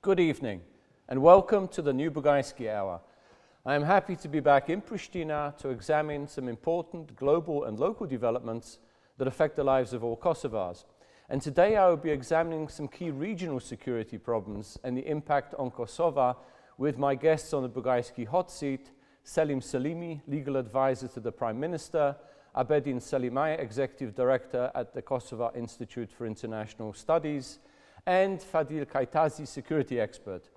Good evening, and welcome to the new Bugajski Hour. I am happy to be back in Pristina to examine some important global and local developments that affect the lives of all Kosovars. And today I will be examining some key regional security problems and the impact on Kosovo with my guests on the Bugajski hot seat, Selim Selimi, legal advisor to the Prime Minister, Abedin Selimaj, executive director at the Kosovo Institute for International Studies, and Fadil Kajtazi, security expert.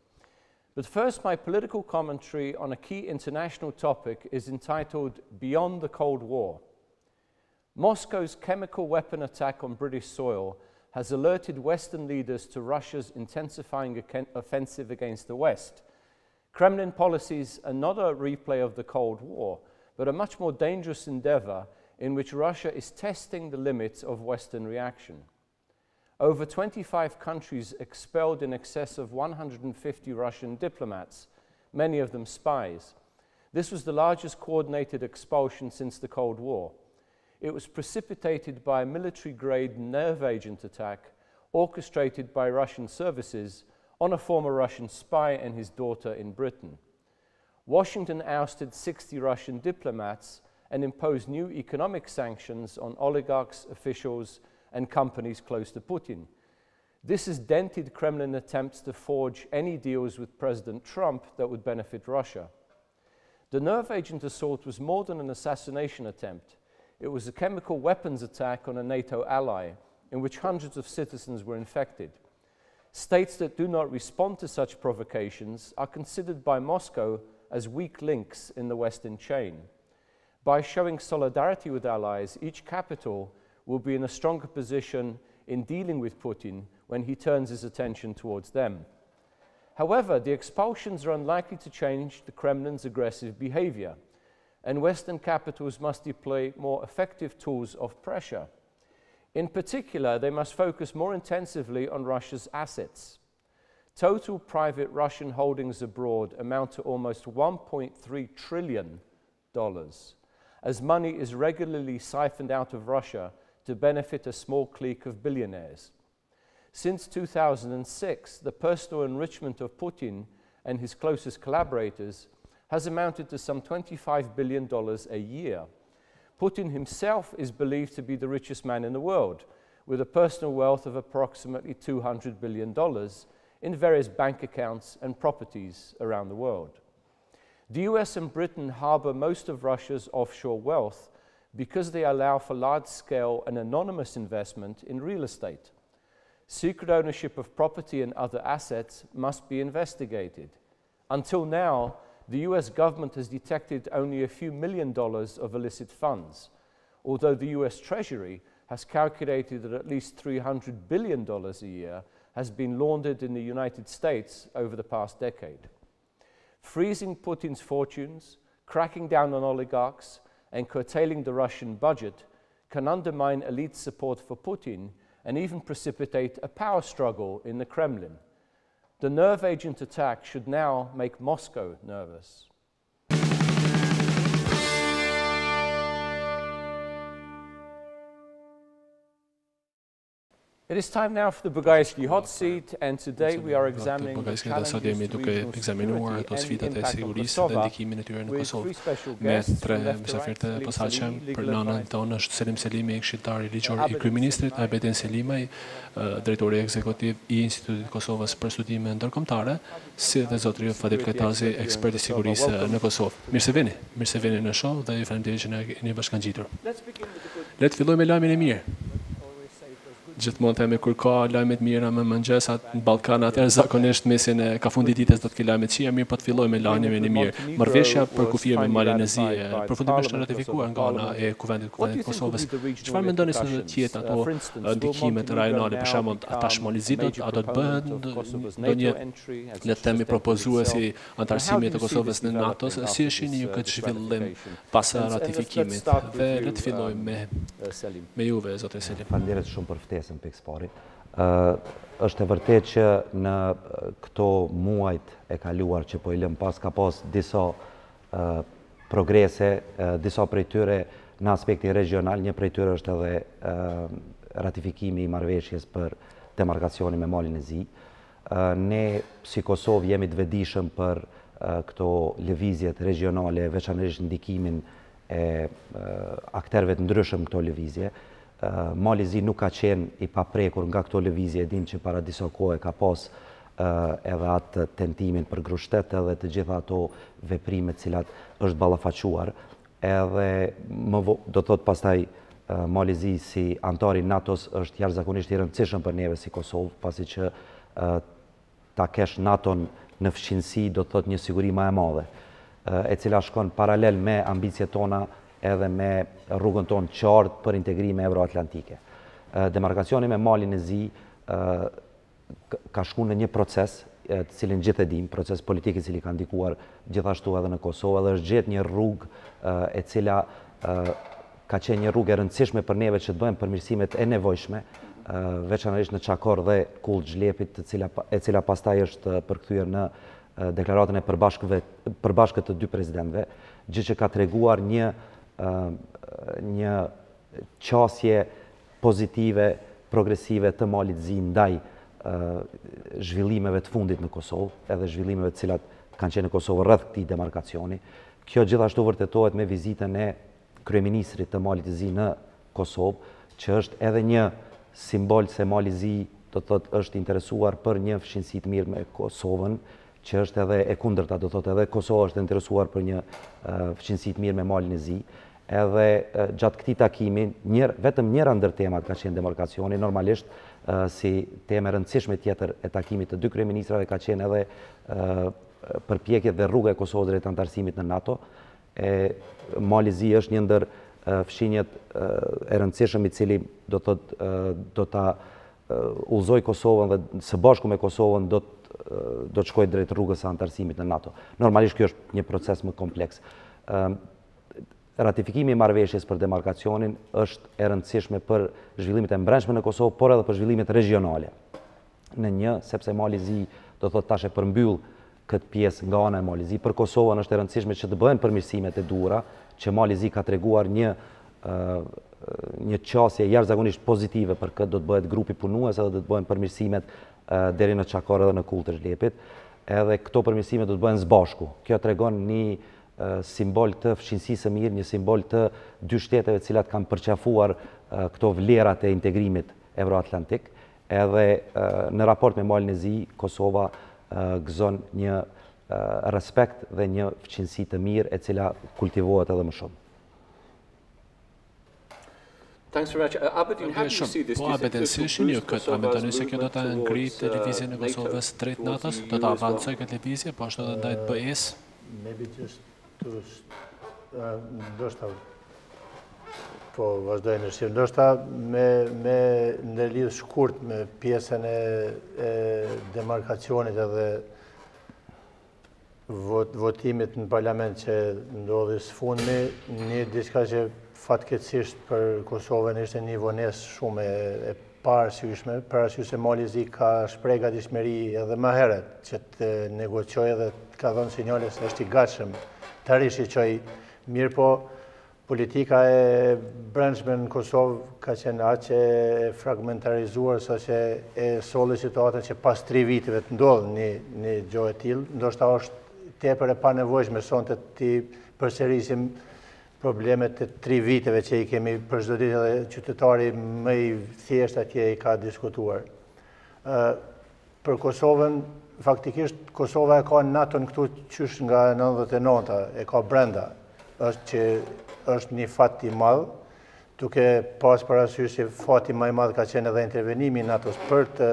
But first, my political commentary on a key international topic is entitled Beyond the Cold War. Moscow's chemical weapon attack on British soil has alerted Western leaders to Russia's intensifying offensive against the West. Kremlin policies are not a replay of the Cold War, but a much more dangerous endeavor in which Russia is testing the limits of Western reaction. Over 25 countries expelled in excess of 150 Russian diplomats, many of them spies. This was the largest coordinated expulsion since the Cold War. It was precipitated by a military-grade nerve agent attack orchestrated by Russian services on a former Russian spy and his daughter in Britain. Washington ousted 60 Russian diplomats and imposed new economic sanctions on oligarchs, officials, and companies close to Putin. This has dented Kremlin attempts to forge any deals with President Trump that would benefit Russia. The nerve agent assault was more than an assassination attempt. It was a chemical weapons attack on a NATO ally in which hundreds of citizens were infected. States that do not respond to such provocations are considered by Moscow as weak links in the Western chain. By showing solidarity with allies, each capital will be in a stronger position in dealing with Putin when he turns his attention towards them. However, the expulsions are unlikely to change the Kremlin's aggressive behavior, and Western capitals must deploy more effective tools of pressure. In particular, they must focus more intensively on Russia's assets. Total private Russian holdings abroad amount to almost $1.3 trillion, as money is regularly siphoned out of Russia to benefit a small clique of billionaires. Since 2006, the personal enrichment of Putin and his closest collaborators has amounted to some $25 billion a year. Putin himself is believed to be the richest man in the world, with a personal wealth of approximately $200 billion in various bank accounts and properties around the world. The US and Britain harbor most of Russia's offshore wealth because they allow for large-scale and anonymous investment in real estate. Secret ownership of property and other assets must be investigated. Until now, the US government has detected only a few $1 million of illicit funds, although the US Treasury has calculated that at least $300 billion a year has been laundered in the United States over the past decade. Freezing Putin's fortunes, cracking down on oligarchs, and curtailing the Russian budget can undermine elite support for Putin and even precipitate a power struggle in the Kremlin. The nerve agent attack should now make Moscow nervous. It is time now for the Bugajski hot seat, and today we are examining the challenges to regional security and the impact of Kosovo with three special guests from left to right, Selim Selimi, legal advisor. Tonë është Selim Selimi, këshilltari ligjor I kryeministrit, Abedin Selimaj, drejtori ekzekutiv I Institutit Kosovës për studime ndërkombëtare, si dhe zotri Fadil Kajtazi, ekspert I sigurisë në Kosovë. Mirë se vini në show dhe ju falenderoj që na keni bashkangjitur. Le të fillojmë me lajmin e mirë. Gjithmonë themi kur ka lajme të mira më mëngjesat në Ballkan, atëherë zakonisht mesin e ka fundi ditës do të ketë lajme të këqija, mirë po të fillojmë me lajmin e mirë. Marrëveshja për kufijën me Malinezi përfundimisht ratifikuar nga ana e Kuvendit të Kosovës. Çfarë mendoni se do të jetë ato ndikimet rajonale, për shembull attachmolizi a do të bëhet ndonjë le të themi propozuesi antarësimit të Kosovës në NATO, si e shihni ju këtë zhvillim pas ratifikimit? Dhe le të fillojmë me juve zotëri Selim. Faleminderit shumë për ftesën pikë pari. Është e vërtetë që në këto muajt e kaluar që po I lëm pas ka pas disa progrese, disa prej tyre në aspekti regional, një prej tyre është edhe ratifikimi I marrëveshjes për demarkacionin me Malin e Zi. ne si Kosovë jemi të vetëdijshëm për këto lëvizjet regionale, veçanërisht ndikimin e akterëve të ndryshëm këto lëvizje. Mali Zi nuk ka qenë i paprekur nga këto lëvizje, e dim që para disa kohë ka pas edhe atë tentimin për grushtet edhe të gjitha ato veprimet cilat është ballafaquar. Edhe do thot pastaj Mali Zi si antari NATO-s është jashtëzakonisht i rëndësishëm për neve si Kosovë, pasi që ta kesh NATO-n në fshinësi do thot një siguri më e madhe, e cila shkon paralel me ambicjet tona edhe me rrugën tonë qartë për integrime euroatlantike. Demarkacioni me Malin e Zi ka shku në një proces, të cilin gjithë e dim, proces politik i cili ka ndikuar gjithashtu edhe në Kosovë, edhe është gjetë një rrugë e cila ka qenë një rrugë e rëndësishme për neve që të bëjmë përmirësimet e nevojshme, veçanërisht në Çakor dhe Kull Xhlepit, e cila pastaj është përkthyer në deklaratën e përbashkët të dy presidentëve, gjë që ka treguar një qasje pozitive, progresive të Malit Zi ndaj zhvillimeve të fundit në Kosovë, edhe zhvillimeve të cilat kanë qenë në Kosovë rreth këtij demarkacioni. Kjo gjithashtu vërtetohet me vizitën e kryeministrit të Malit Zi në Kosovë, që është edhe një simbol se Mali Zi do thot është interesuar për një fshinësi të mirë me Kosovën, që është edhe e kundërta, do thot edhe Kosova është interesuar për një fshinësi të mirë me Malin e Zi. Edhe gjatë këtij takimi, vetëm njëra ndër temat ka qenë demarkacioni, normalisht si temë e rëndësishme tjetër e takimit të dy kryeministrave ka qenë edhe përpjekjet dhe rruga e Kosovës drejt anëtarësimit në NATO. Mali Zi është një ndër fshinjet e rëndësishëm i cili do ta udhëzoj Kosovën dhe së bashku me Kosovën do të shkojë drejt rrugës së anëtarësimit në NATO. Normalisht kjo është një proces më kompleks. Ratifikimi i marrëveshjes për demarkacionin është e rëndësishme për zhvillimet e brendshme në Kosovë, por edhe për zhvillimet regionale. Sepse Mali Zi do thot tash e përmbyll këtë pjesë nga ana e Mali Zi. Për Kosovën është e rëndësishme që të bëhen përmirësimet e duhura, që Mali Zi ka treguar një qasje jashtëzakonisht pozitive për këtë, do të bëhet grupi punues edhe do të bëhen përmirësimet deri në Çakor edhe në Kull të Xhlepit. Edhe këto përmirësime do të bëhen së bashku. Kjo tregon një simbol të fshinësisë së mirë, një simbol të dy shteteve të cilat kanë përqafuar këto vlerat e integrimit euroatlantik. Edhe në raport me Malin e Zi, Kosova gëzon një respekt dhe një fshinësi të mirë e cila kultivohet edhe më shumë. Po, Abedin, si shihni ju këtë? A mendoni se kjo do ta ngritë lëvizjen e Kosovës drejt NATO-s? Do ta avancojë këtë lëvizje, po ashtu edhe ndaj BE-s? Ndoshta po vazhdoj në shqip. Ndoshta me ndërlidh shkurt me pjesën e demarkacionit edhe votimit në parlament që ndodhi së fundmi, një diçka që fatkeqësisht për Kosovën ishte një vonesë shumë e parashtyshme, për arsye se Mali Zi ka shpreh gatishmëri edhe më herët që të negociojë dhe ka dhënë sinjale se është i gatshëm të rishiqoj. Mirë po, politika e brendshme në Kosovë ka qenë aq e fragmentarizuar sa që e solli situatën që pas 3 viteve të ndodhë një gjë e tillë, ndoshta është tepër e panevojshme sonte të përsërisim problemet të 3 viteve që i kemi për çdo ditë dhe qytetari më i thjesht atje i ka diskutuar. Për Kosovën, faktikisht Kosova e ka NATO-n këtu qysh nga 99-a, e ka brenda, është një fat i madh, duke pas parasysh që fati më i madh ka qenë edhe intervenimi i NATO-s për të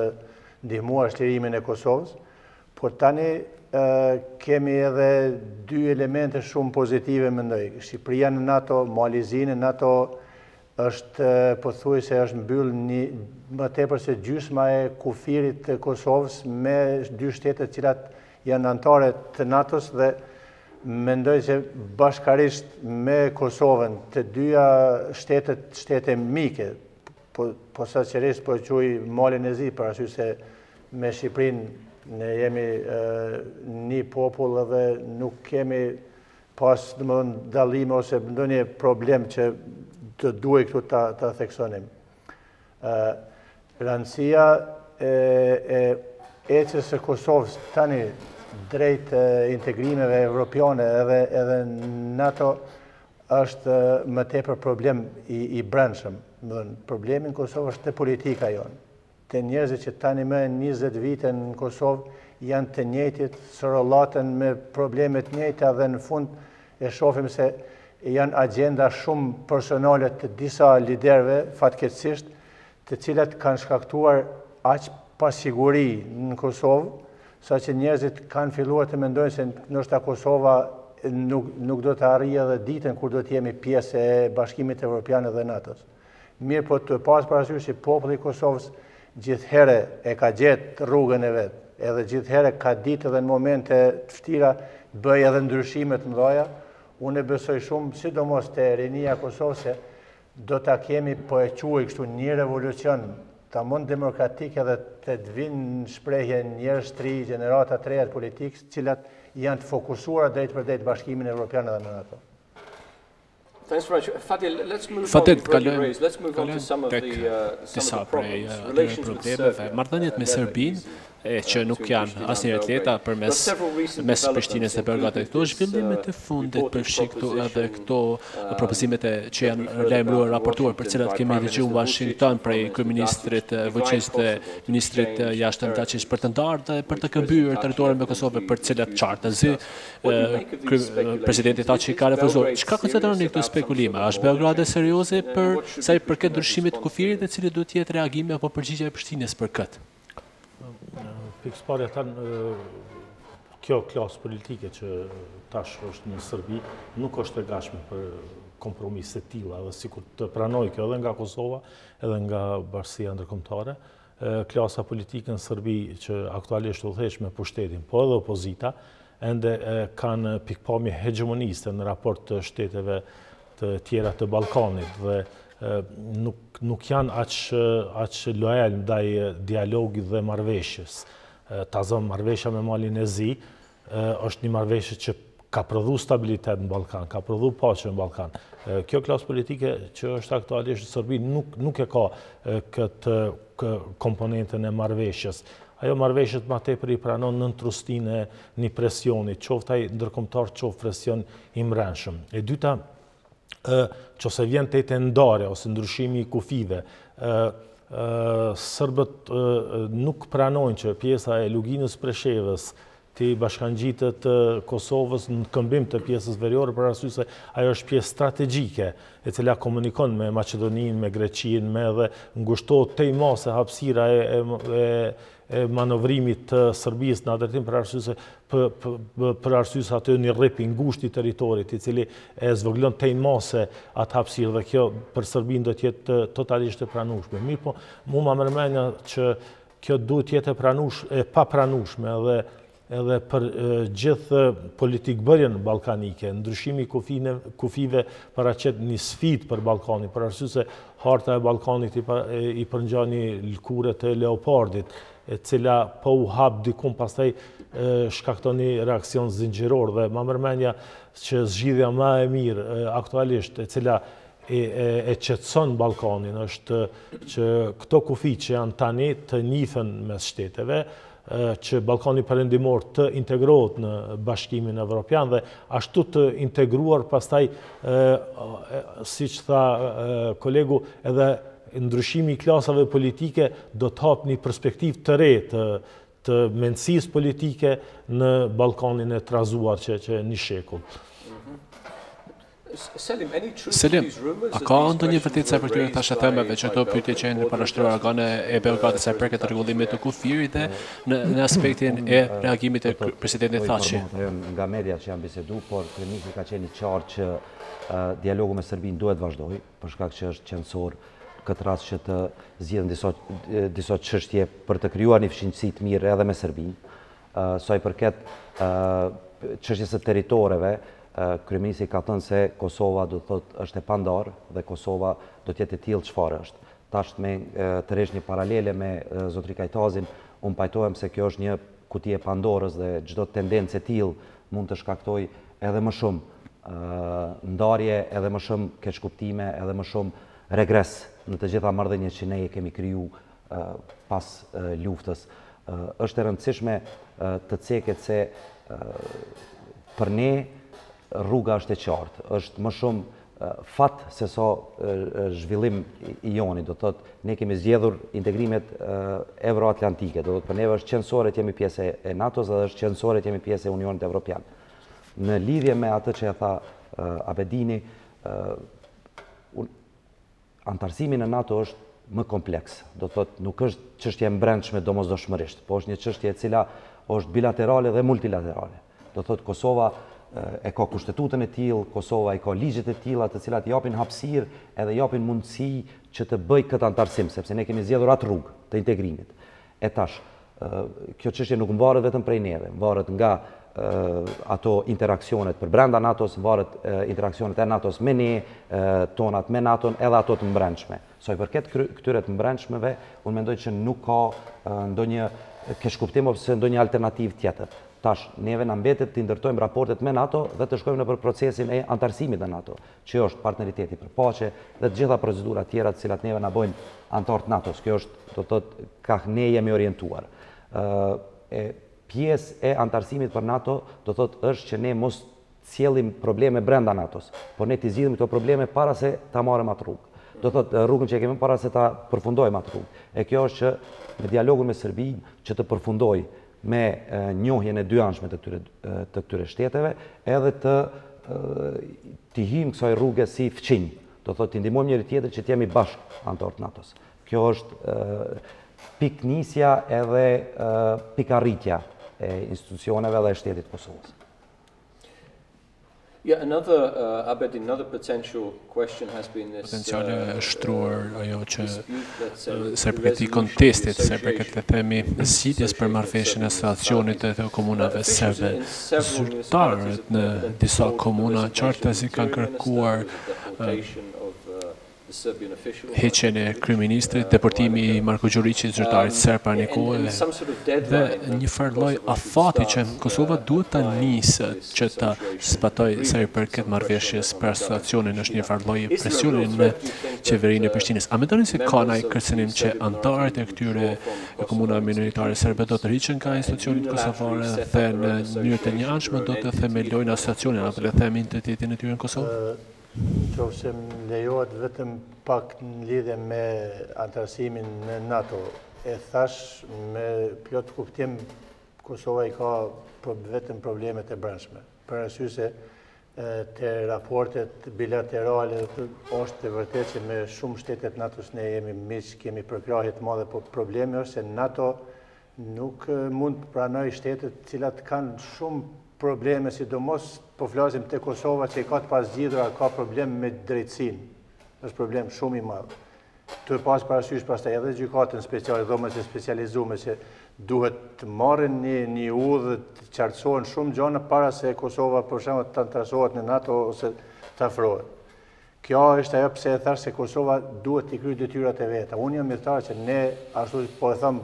ndihmuar shlirimin e Kosovës, por tani kemi edhe 2 elemente shumë pozitive mendoj. Shqipëria në NATO, Mali Zi në NATO është pothuajse është mbyll më tepër se gjysma e kufirit të Kosovës me 2 shtete të cilat janë anëtare të NATO-s dhe mendoj se bashkarisht me Kosovën, të dyja shtete mike, posaçërisht po e quaj Malin e Zi, për arsye se me Shqipërinë ne jemi një popull edhe nuk kemi pas dallime ose ndonjë problem që të duhej këtu ta theksonim. Rëndësia e ecës së Kosovës tani drejt integrimeve evropiane edhe NATO është më tepër problem i brendshëm. Problemi në Kosovë është te politika jonë. Te njerëzit që tani më 20 vite në Kosovë janë të njëjtit, sërrollaten me problemet njëjta dhe në fund e shohim se janë agenda shumë personale të disa liderëve, fatkeqësisht, të cilat kanë shkaktuar aq pasiguri në Kosovë, saqë njerëzit kanë filluar të mendojnë se ndoshta Kosova nuk do të arrijë edhe ditën kur do të jemi pjesë e Bashkimit Evropian dhe NATO-s. Mirë, po të pas parasysh që populli i Kosovës gjithherë e ka gjetë rrugën e vet, edhe gjithherë ka ditë edhe në momente të vështira bëj edhe ndryshime të mëdha. Unë besoj shumë, sidomos te rinia e Kosovës, se do ta kemi, po e quaj kështu, një revolucion tamam demokratik edhe të vinë në shprehje njerëz të ri, gjenerata të reja të politikës, cilat janë të fokusuara drejt për drejt Bashkimin Evropian dhe në NATO. Thanks very much. Fadil, let's move on to some of the problems. Problemeve, marrëdhëniet me Serbinë, që nuk janë asnjëherë të lehta mes Prishtinës dhe Beogradit. Këto zhvillimet e fundit përfshin këtu edhe këto propozimet që janë lajmëruar, raportuar, për cilat kemi dëgjuar në Washington prej kryeministrit Vučić dhe ministrit jashtëm Dačić për të ndarë dhe për të këmbyer territorin me Kosovë, për cilat qartëzi presidenti tha që ka refuzuar. Çka konsideroni këto spekulime? Është Beogradi serioze për sa i përket ndryshimit të kufirit dhe cili duhet të jetë reagimi apo përgjigjja e Prishtinës për këtë? Pikësparja tanë, kjo klasë politike që tash është në Serbi, nuk është e gatshme për kompromise të tilla, dhe sikur të pranoj kjo edhe nga Kosova, edhe nga bashkësia ndërkombëtare. Klasa politike në Serbi që aktualisht udhëheq me pushtetin, po edhe opozita, ende kanë pikpamje hegemoniste në raport të shteteve të tjera të Ballkanit dhe nuk janë aq lojal ndaj dialogit dhe marrëveshjes. Tazëm marrëveshja me Malin e Zi është një marrëveshje që ka prodhu stabilitet në Ballkan, ka prodhu paqe në Ballkan. Kjo klasë politike që është aktualisht në Serbi nuk e ka këtë komponentën e marrëveshjes. Ajo marrëveshjet ma tepër i pranon nëntrustinë e një presioni, qoftë ai ndërkombëtar, qoftë presion i mbrëmshëm. E dyta, nëse vjen te ndarja ose ndryshimi i kufive, Serbët nuk pranojnë që pjesa e Luginës Preshevës të bashkangjitet të Kosovës në këmbim të pjesës veriore, për arsye se ajo është pjesë strategjike e cila komunikon me Maqedoninë, me Greqinë, me edhe ngushtohet tej mase hapësira e manovrimit të Serbisë në drejtim për arsye se aty një rrip i ngushtë i territorit i cili e zvogëlon tej mase atë hapësirë dhe kjo për Serbinë do të jetë totalisht e pranueshme. Mirë, po mua më mërmenja që kjo duhet jetë e papranueshme edhe për gjithë politikbërjen ballkanike, ndryshimi i kufive paraqet një sfidë për Ballkanin, për arsye se harta e Ballkanit i përngjan një lëkure të leopardit, e cila po u hap diku pastaj shkakton një reakcion zinxhiror dhe më mërmenja që zgjidhja më e mirë aktualisht e cila e qetëson Ballkanin është që këto kufi që janë tani të njihen mes shteteve, që Ballkani perëndimor të integrohet në Bashkimin Evropian dhe ashtu të integruar pastaj, siç tha kolegu, edhe ndryshimi i klasave politike do të hap një perspektivë të re të mendësisë politike në Ballkanin e trazuar që një shekull. Selim, a ka ndonjë vërtetësi për këtyre thashëthemeve që këto pyetje që janë parashtruar organe e Beogradit sa i përket rregullimit të kufirit dhe në aspektin e reagimit të presidentit Thaçi? Nga media që janë bisedu, por kryeministri ka qenë i qartë që dialogu me Serbinë duhet vazhdoj, për shkak që është qendësor këtë rast që të zgjidhen disa çështje për të krijuar një fshinjësi të mirë edhe me Serbinë. Sa i përket çështjes së territoreve, kryeministri ka thënë se Kosova do të thotë është e pandarë dhe Kosova do të jetë e tillë çfarë është. Tash me të rresh një paralele me zotri Kajtazin, unë pajtohem se kjo është një kuti e Pandorës dhe çdo tendencë e tillë mund të shkaktojë edhe më shumë ndarje, edhe më shumë keqkuptime, edhe më shumë regres në të gjitha marrëdhëniet që ne kemi kriju pas luftës. Është e rëndësishme të ceket se për ne rruga është e qartë, është më shumë fat se sa zhvillim i joni, do thotë ne kemi zgjedhur integrimet euroatlantike, do thotë për neve është qëndësore të jemi pjesë e NATO-s dhe është qëndësore të jemi pjesë e Unionit Evropian. Në lidhje me atë që e tha Abedini, antarësimi në NATO është më kompleks, do thotë nuk është çështje e brendshme domosdoshmërisht, po është një çështje e cila është bilaterale dhe multilaterale. Do thotë Kosova e ka kushtetutën e tillë, Kosova e ka ligjet e tilla të cilat japin hapësirë edhe japin mundësi që të bëj këtë antarësim, sepse ne kemi zgjedhur atë rrugë të integrimit. E tash, kjo çështje nuk mbaret vetëm prej neve, mbaret nga ato interaksionet për brenda NATO-s, mbaret interaksionet e NATO-s me ne, tonat me NATO-n edhe ato të mbrendshme. Sa i përket këtyre të mbrendshmeve, unë mendoj që nuk ka ndonjë keq kuptim ose ndonjë alternativë tjetër. Tash, neve na mbetet të ndërtojmë raportet me NATO dhe të shkojmë nëpër procesin e antarësimit në NATO, që është partneriteti për paqe dhe të gjitha procedura tjera të cilat neve na bojnë antar të NATO-s. Kjo është, do të thotë, ka ne jemi orientuar. Pjesë e antarësimit për NATO do thotë është që ne mos sjellim probleme brenda NATO-s, por ne t'i zgjidhim këto probleme para se ta marrim atë rrugë. Do thotë rrugën që e kemi para se ta përfundojmë atë rrugë. E kjo është që me dialogun me Serbinë që të përfundoj me njohjen e dyanshme të këtyre shteteve, edhe t'i hyjmë kësaj rruge si fëqinj. Do thotë t'i ndihmojmë njëri tjetrin që t'jemi bashkë antar të NATO-s. Kjo është piknisja edhe pikarritja e institucioneve dhe e shtetit Kosovës. Yeah, another potential question has been this potenciale shtruar ajo që sa përket kontestit, sa përket të themi zgjidhjes për marrëveshjen e asociacionit të komunave serbe. Zyrtarët në disa komuna qartësi kanë kërkuar heqjen e kryeministrit, deportimi i Marko Gjuriqit, zyrtarit serb para një kohe, dhe një farë lloj afati që Kosova duhet ta nisë që ta zbatojë sa i përket marrëveshjes për asociacionin, është një farë lloj presioni në qeverinë e Prishtinës. A mendoni se ka ndonjë kërcënim që antarët e këtyre komunave minoritare serbe do të rriqen nga institucionet kosovare dhe në mënyrë të njëanshme do të themelojnë asociacionin apo le të themi identitetin e tyre në Kosovë? Qofse më lejohet vetëm pak në lidhje me antarësimin në NATO, e thash me plot kuptim Kosova i ka vetëm problemet e brendshme. Për arsye se te raportet bilaterale është e vërtetë që me shumë shtetet NATO-s ne jemi miq, kemi përkrahje të mëdha, por problemi është se NATO nuk mund të pranojë shtetet të cilat kanë shumë probleme, sidomos po flasim te Kosova që i ka të pasgjidhura, ka problem me drejtësinë. Është problem shumë i madh. Tu e pas parasysh pastaj edhe gjykatën speciale, dhomës e specializuar që duhet të marrin një udhë të qartësohen shumë gjëra para se Kosova për shembull të antarësohet në NATO ose të afrohet. Kjo është ajo pse e thash se Kosova duhet të kryejë detyrat e veta. Unë jam mirëtar që ne ashtu po e them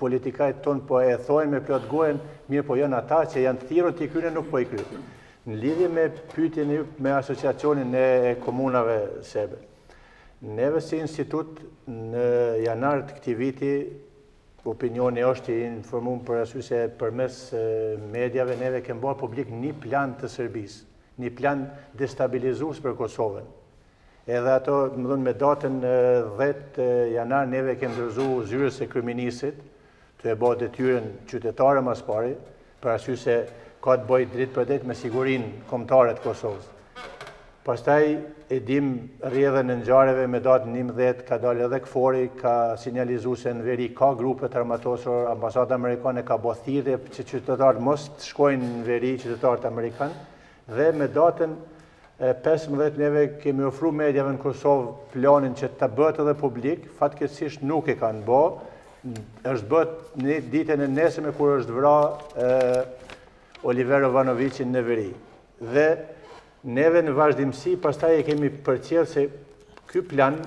politikajt tonë po e thojnë me plot gojen, mirë po janë ata që janë thirrur të kryejnë nuk po i kryejnë. Në lidhje me pyetjen me asociacionin e komunave serbe. Neve si institut në janar të këtij viti opinioni është i informuar për arsye se përmes mediave neve kemi bërë publik një plan të Serbisë, një plan destabilizues për Kosovën. Edhe ato, më dhënë me datën 10 janar neve kemi dorëzuar zyrës së kryeministit të e bërë detyrën qytetare mas pari, për arsye se ka të bëjë dritë për dritë me sigurinë kombëtare të Kosovës. Pastaj e dim rrjedhën e ngjarjeve me datën 11 ka dalë edhe KFOR-i, ka sinjalizuar se në veri ka grupe të armatosur, ambasada amerikane ka bërë thirrje që qytetarët mos të shkojnë në veri, qytetarët amerikanë, dhe me datën 15 neve kemi ofruar mediave në Kosovë planin që të bëhet edhe publik, fatkeqësisht nuk e kanë bërë. Është bërë në ditën e nesërme kur është vrarë Oliver Ivanovićin në veri. Dhe neve në vazhdimsi pastaj e kemi përcjellë se ky plan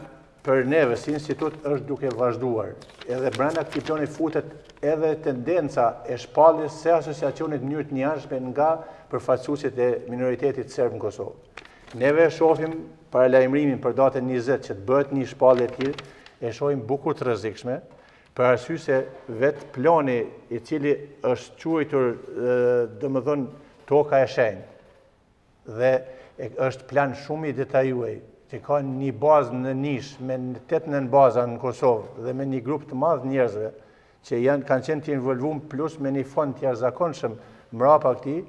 për neve si institut është duke vazhduar. Edhe brenda këtij plani futet edhe tendenca e shpalljes së asociacionit në mënyrë të njëanshme nga përfaqësuesit e minoritetit serb në Kosovë. Neve shohim paralajmërimin për datën 20 që të bëhet një shpallje e tillë, e shohim bukur të rrezikshme, për arsye se vetë plani i cili është quajtur domethënë toka e shenjtë dhe është plan shumë i detajuar, që ka një bazë në nish me 8-9 baza në Kosovë dhe me një grup të madh njerëzve që kanë qenë të involvuar plus me një fond të jashtëzakonshëm mbrapa këtij,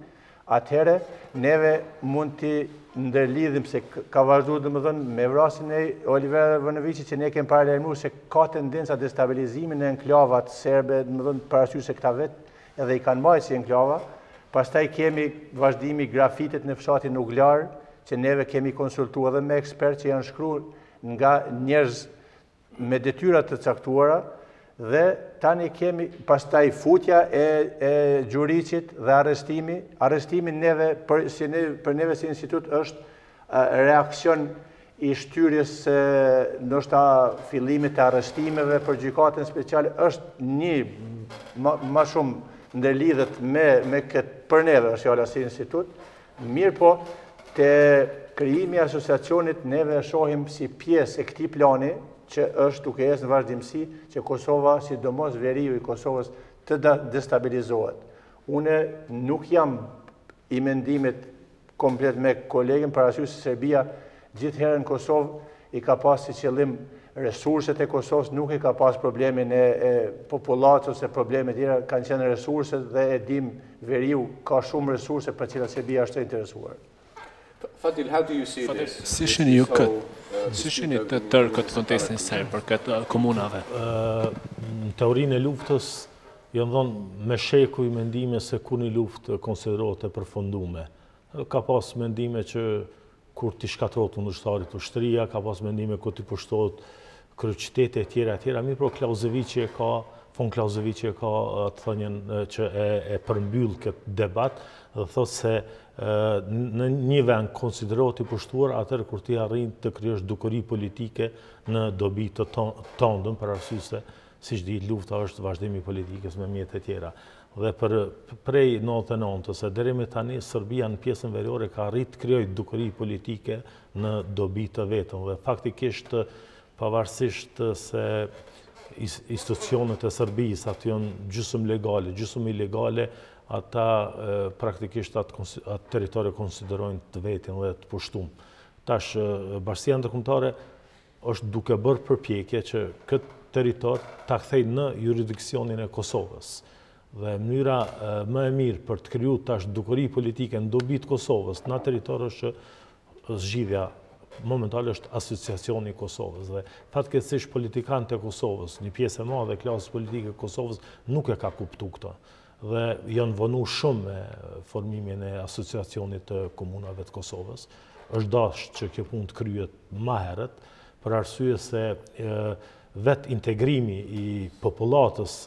atëherë neve mund të ndërlidhim se ka vazhduar domethënë me vrasjen e Oliver Ivanovićit që ne kemi paralajmëruar se ka tendenca destabilizimi në enklavat serbe, domethënë për arsye se këta vetë edhe i kanë marrë si enklava. Pastaj kemi vazhdimi grafitet në fshatin Uglar, që neve kemi konsultuar edhe me ekspertë që janë shkruar nga njerëz me detyra të caktuara dhe tani kemi pastaj futja e Gjuriqit dhe arrestimi neve për neve si institut është reakcion i shtyrjes ndoshta fillimit të arrestimeve për gjykatën speciale është një më shumë ndërlidhet me këtë për neve është fjala si institut, mirë po të krijimi i asociacionit neve e shohim si pjesë e këtij plani që është duke ecë në vazhdimsi që Kosova, sidomos veriu i Kosovës, të destabilizohet. Unë nuk jam i mendimit komplet me kolegën për arsye se Serbia gjithherë në Kosovë i ka pas si qëllim resurset e Kosovës, nuk i ka pas problemin e popullatës ose probleme tjera, kanë qenë resurset dhe e dim veriu ka shumë resurse për cilat Serbia është e interesuar. Fadil, how do you see this? Si shihni ju të tërë këtë kontestin serb për këtë komunave? Në teorinë e luftës janë dhënë me shekuj mendime se kur një luftë konsiderohet e përfundume. Ka pas mendime që kur t'i shkatërrohet kundërshtarit ushtria, ka pas mendime kur t'i pushtohet kryeqytete e tjera, mirë pro Klauzevici e ka, Von Klauzevici e ka të thënien që e përmbyll këtë debat dhe thotë se në një vend konsiderohet i pushtuar atëherë kur ti arrin të krijosh dukuri politike në dobi të tondën për arsye se siç di lufta është vazhdim i politikës me mjete tjera. Dhe prej 99-s deri me tani Serbia në pjesën veriore ka arrit të krijojë dukuri politike në dobi të vetën dhe faktikisht pavarësisht se institucionet e Serbisë aty janë gjysmë legale, gjysmë ilegale, ata praktikisht atë territori konsiderojnë të vetin dhe të pushtuar. Tash Bashkia Ndërkombëtare është duke bërë përpjekje që këtë territor ta kthejë në jurisdiksionin e Kosovës. Dhe mënyra më e mirë për të krijuar tash dukuri politike në dobi të Kosovës në territor është zgjidhja momentale është asociacioni i Kosovës dhe fatkeqësisht politikanët e Kosovës, një pjesë e madhe e klasës politike e Kosovës nuk e ka kuptuar këtë dhe janë vonu shumë me formimin e asociacionit të komunave të Kosovës. Është dashur që kjo punë të kryhet më herët për arsye se vetë integrimi i popullatës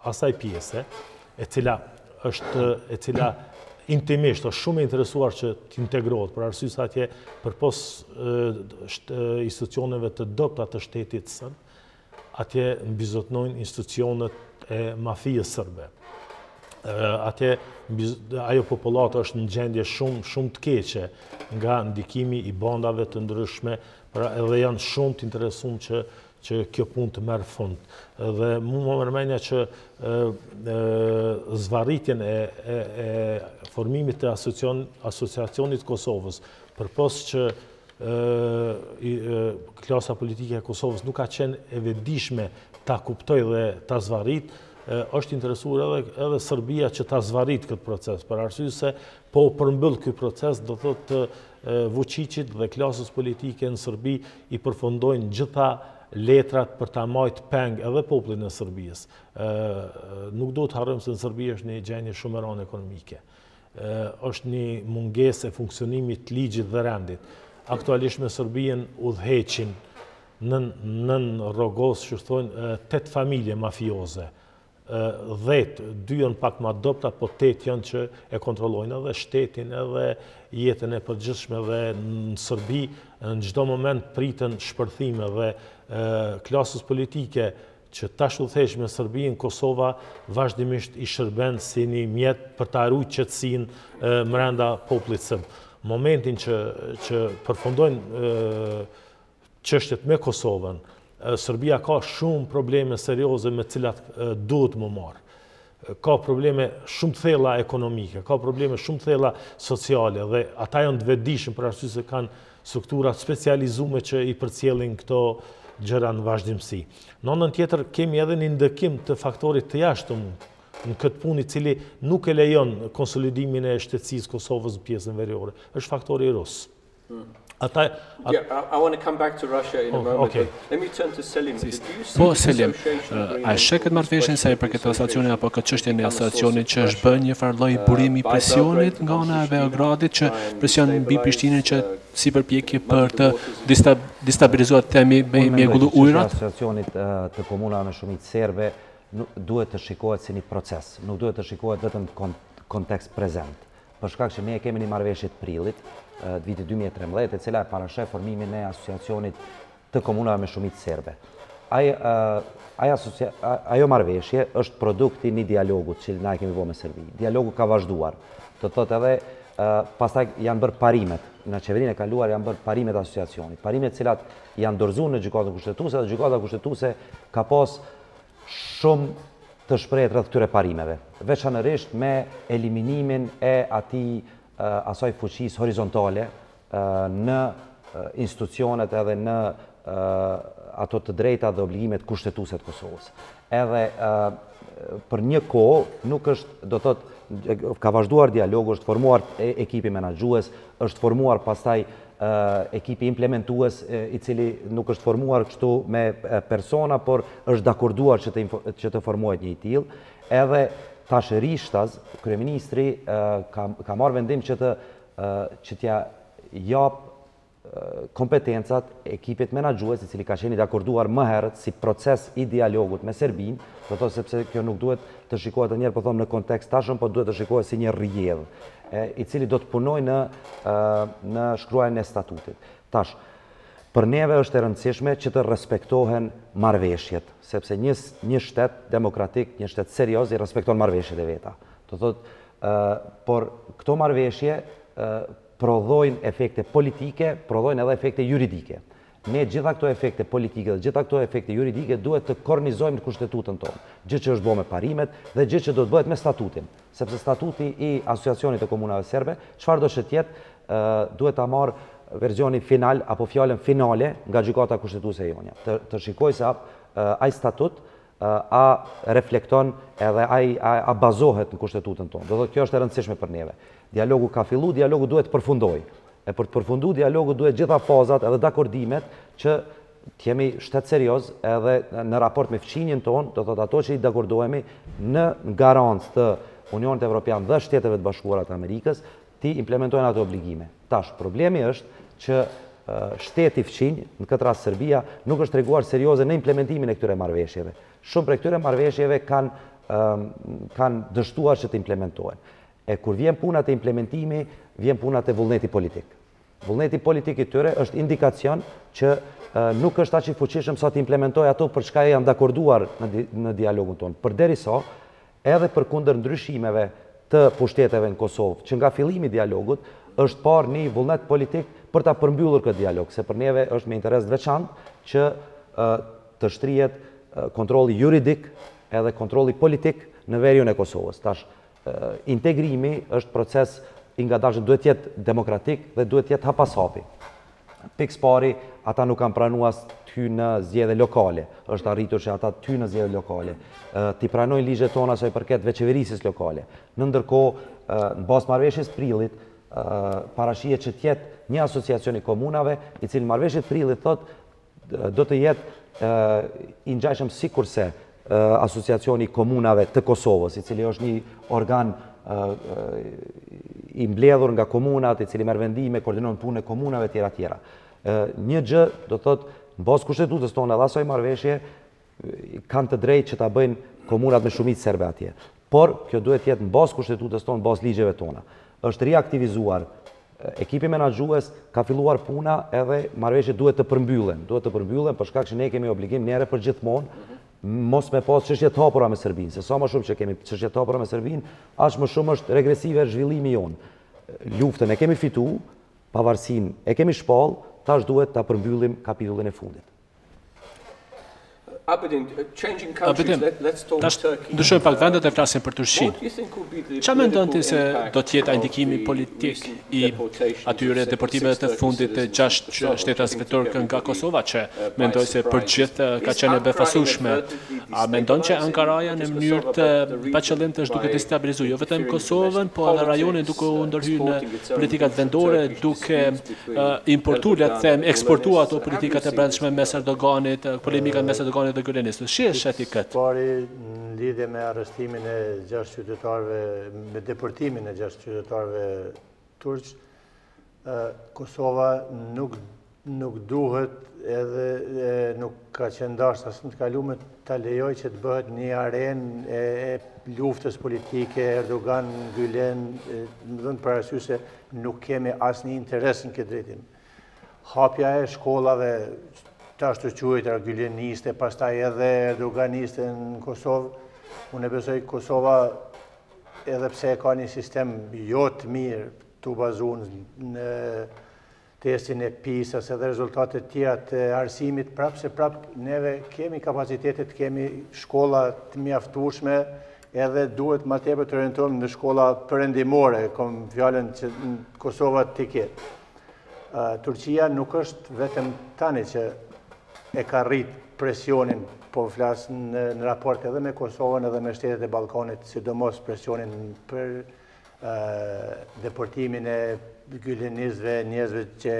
asaj pjese e cila intimisht është shumë e interesuar që të integrohet për arsye se atje përpos institucioneve të dobta të shtetit sërb, atje mbizotnojnë institucionet e mafijës sërbe. Atje ajo populata është në gjendje shumë të keqe nga ndikimi i bandave të ndryshme, edhe janë shumë të interesuar që kjo punë të merr fund. Dhe mu më mërmenja që zvarritjen e formimit të asociacionit Kosovës, përpos që klasa politike e Kosovës nuk ka qenë e vetëdijshme ta kuptoj dhe ta zvarrit, është interesuar edhe Serbia që ta zvarrit këtë proces, për arsye se po përmbyll ky proces do thotë Vučićit dhe klasës politike në Serbi i përfundojnë gjitha letrat për ta marrë peng edhe popullin e Serbisë. Nuk duhet të harrojmë se në Serbi është një gjendje shumë e rëndë ekonomike. Është një mungesë e funksionimit të ligjit dhe rendit. Aktualisht me Serbien udhëheqin nën rrogos, që thonë 8 familje mafioze. 10, 2 janë pak më dobta, po 8 janë që e kontrollojnë edhe shtetin, edhe jetën e përgjithshme dhe në Serbi në çdo moment pritën shpërthime dhe klasës politike që tash udhëheq me Serbinë, Kosova vazhdimisht i shërben si një mjet për ta ruajtur qetësinë brenda popullit serb. Momentin që përfundojnë çështjet me Kosovën Serbia ka shumë probleme serioze me cilat duhet më marë. Ka probleme shumë të thella ekonomike, ka probleme shumë të thella sociale dhe ata janë të vetëdijshëm për arsye se kanë struktura specializume që i përcjellin këto gjëra në vazhdimsi. Në anën tjetër kemi edhe një ndëkim të faktorit të jashtëm në këtë punë i cili nuk e lejon konsolidimin e shtetësisë Kosovës në pjesën veriore. Është faktori rus. Yeah, I want to come back to Russia in a moment. Okay. Let me turn to Selim. Po, Selim, a sheh këtë marrëveshjen sa i përket asociacionit apo këtë çështjen e asociacionit që është bën një farë lloj burimi presionit nga ana e Beogradit, që presion mbi Prishtinën që si përpjekje për të destabilizuar themi me mjegullu ujrat? Asociacionit të komunave me shumicë serbe duhet të shikohet si një proces, nuk duhet të shikohet vetëm në kontekst prezent. Për shkak që ne kemi një marrëveshje të prillit të vitit 2013, e cila e parashef formimin e asociacionit të komunave me shumicë serbe. Ajo marrëveshje është produkti një dialogut që na e kemi bërë me Serbi. Dialogu ka vazhduar. Të thotë edhe pastaj janë bërë parimet. Në qeverinë e kaluar janë bërë parimet asociacionit. Parimet cilat janë dorëzuar në gjykatën kushtetuese dhe gjykata kushtetuese ka pas shumë të shprehur rreth këtyre parimeve, veçanërisht me eliminimin e asaj fuqisë horizontale në institucionet edhe në ato të drejta dhe obligimet kushtetuese të Kosovës. Edhe për një kohë nuk është, do thotë, ka vazhduar dialogu, është formuar ekipi menaxhues, është formuar pastaj ekipi implementues i cili nuk është formuar kështu me persona, por është dakorduar që të formohet një i tillë. Edhe tash Rishtaz, kryeministri, ka marrë vendim që t'ja jap kompetencat ekipit menaxhues i cili ka qenë i dakorduar më herët si proces i dialogut me Serbinë, do të thotë sepse kjo nuk duhet të shikohet edhe një herë, po them në kontekst tashëm, po duhet të shikohet si një rrjedhë i cili do të punojë në shkruajtjen e statutit. Tash, për neve është e rëndësishme që të respektohen marrëveshjet, sepse një shtet demokratik, një shtet serioz i respekton marrëveshjet e veta. Do thotë, por këto marrëveshje prodhojnë efekte politike, prodhojnë edhe efekte juridike. Ne gjitha këto efekte politike dhe gjitha këto efekte juridike duhet të kornizojmë në kushtetutën tonë. Gjë që është bërë me parimet dhe gjë që do të bëhet me statutin. Sepse statuti i Asociacionit të Komunave Serbe, çfarë do të jetë, duhet ta marr verzioni final apo fjalën finale nga gjykata kushtetuese e Jonja. Të shikoj se ai statut a reflekton edhe a bazohet në kushtetutën tonë. Do thotë kjo është e rëndësishme për neve. Dialogu ka fillu, dialogu duhet të përfundojë. E për të përfundu dialogu duhet gjitha fazat edhe dakordimet që t'jemi shtet serioz edhe në raport me fqinjen tonë, do thotë ato që i dakordohemi në garancë të Unionit Evropian dhe Shteteve të Bashkuara të Amerikës, ti implementojnë ato obligime. Tash, problemi është që shteti fqinj, në këtë rast Serbia, nuk është treguar serioze në implementimin e këtyre marrëveshjeve. Shumë prej këtyre marrëveshjeve kanë dështuar që të implementohen. E kur vjen puna të implementimi, vjen puna të vullneti politik. Vullneti politik i tyre është indikacion që nuk është aq i fuqishëm sa të implementojë ato për çka janë dakorduar në dialogun tonë. Përderisa, edhe përkundër ndryshimeve të pushteteve në Kosovë, që nga fillimi i dialogut është parë një vullnet politik për ta përmbyllur këtë dialog, se për neve është me interes të veçantë që të shtrihet kontrolli juridik edhe kontrolli politik në veriun e Kosovës. Tash, integrimi është proces i ngadalshëm, duhet të jetë demokratik dhe duhet të jetë hapasapi. Pikë pari, ata nuk kanë pranuar të hyjnë në zgjedhje lokale. Është arritur që ata të hyjnë në zgjedhje lokale. Ti pranojnë ligjet tona sa i përket veçeverisjes lokale. Në ndërkohë, në bazë marrëveshjes prillit, parashihet që të jetë një asociacion i komunave, i cili marrëveshje prillit thotë do të jetë i ngjashëm sikurse Asociacioni i Komunave të Kosovës, i cili është një organ i mbledhur nga komunat, i cili merr vendime, koordinon punën e komunave tjera tjera. Një gjë, do thotë, në bazë kushtetutës tonë edhe asaj marrëveshje kanë të drejtë që ta bëjnë komunat me shumicë serbe atje. Por kjo duhet të jetë në bazë kushtetutës tonë, në bazë ligjeve tona. Është riaktivizuar ekipi menaxhues, ka filluar puna edhe marrëveshjet duhet të përmbyllen. Duhet të përmbyllen për shkak që ne kemi obligim njerë për gjithmonë mos me pas çështje të hapura me Serbinë, se sa më shumë që kemi çështje të hapura me Serbinë, aq më shumë është regresive zhvillimi jonë. Luftën e kemi fituar, pavarësinë e kemi shpall, tash duhet ta përmbyllim kapitullin e fundit. Ndryshojmë pak vendet e flasim për Turqinë. Ç'a mendon ti se do të jetë ndikimi politik I atyre deportimeve të fundit të 6 shtetërorëve turk nga Kosova, që mendoj se për gjithë ka qenë e befasueshme. A mendon që Ankaraja në mënyrë të paqëllim të duke destabilizuar jo vetëm Kosovën, po edhe rajonin duke u ndërhyrë në politikat vendore, duke importuar, le të them, eksportuar ato politikat e brendshme mes Erdoganit, polemikat mes Erdoganit dhe Gülenistës. Sheti këtë. Pari në lidhje me arrestimin e 6 qytetarëve, me deportimin e 6 qytetarëve turq, Kosova nuk duhet edhe nuk ka qenë dashur as në të kaluar ta lejoj që të bëhet një arenë e luftës politike, Erdogan, Gülen, më dhënë parasysh se nuk kemi asnjë interes në këtë drejtim. Hapja e shkollave të ashtu quajtura güleniste, pastaj edhe erdoganiste në Kosovë, unë e besoj Kosova, edhe pse ka një sistem jo të mirë të bazuar në testin e PISA-s edhe rezultatet tjera të arsimit, prapë neve kemi kapacitetet, kemi shkolla të mjaftueshme, edhe duhet më tepër të orientohemi në shkolla perëndimore, kom fjalën që në Kosova të ketë. Turqia nuk është vetëm tani që e ka rrit presionin, po flas në raport edhe me Kosovën edhe me shtetet e Ballkanit, sidomos presionin për deportimin e gylenistëve, njerëzve që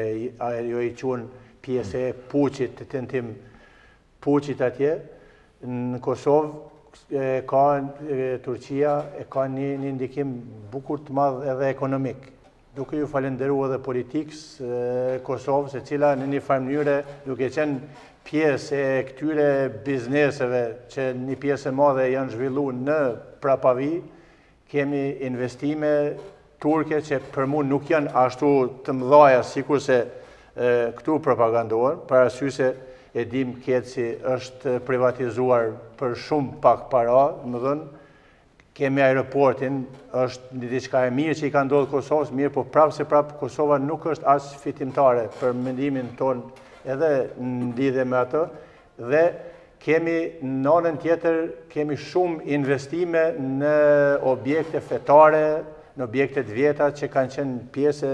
ajo I quhen pjesë e puçit, të tentim puçit atje. Në Kosovë Turqia ka një ndikim bukur të madh edhe ekonomik. Duke ju falenderuar edhe politikës Kosovës, e cila në një farë mënyrë duke qenë pjesë e këtyre bizneseve që një pjesë e madhe janë zhvilluar në prapavi, kemi investime turke që për mua nuk janë ashtu të mëdha sikur se këtu propagandohen, parasysh se e dim ketë si është privatizuar për shumë pak para, më thënë, kemi aeroportin, është një diçka e mirë që I ka ndodhur Kosovës, mirë, po prapë Kosova nuk është as fitimtare për mendimin tonë edhe në lidhje me ato, dhe kemi në anën tjetër, kemi shumë investime në objekte fetare, në objekte të vjetra që kanë qenë pjesë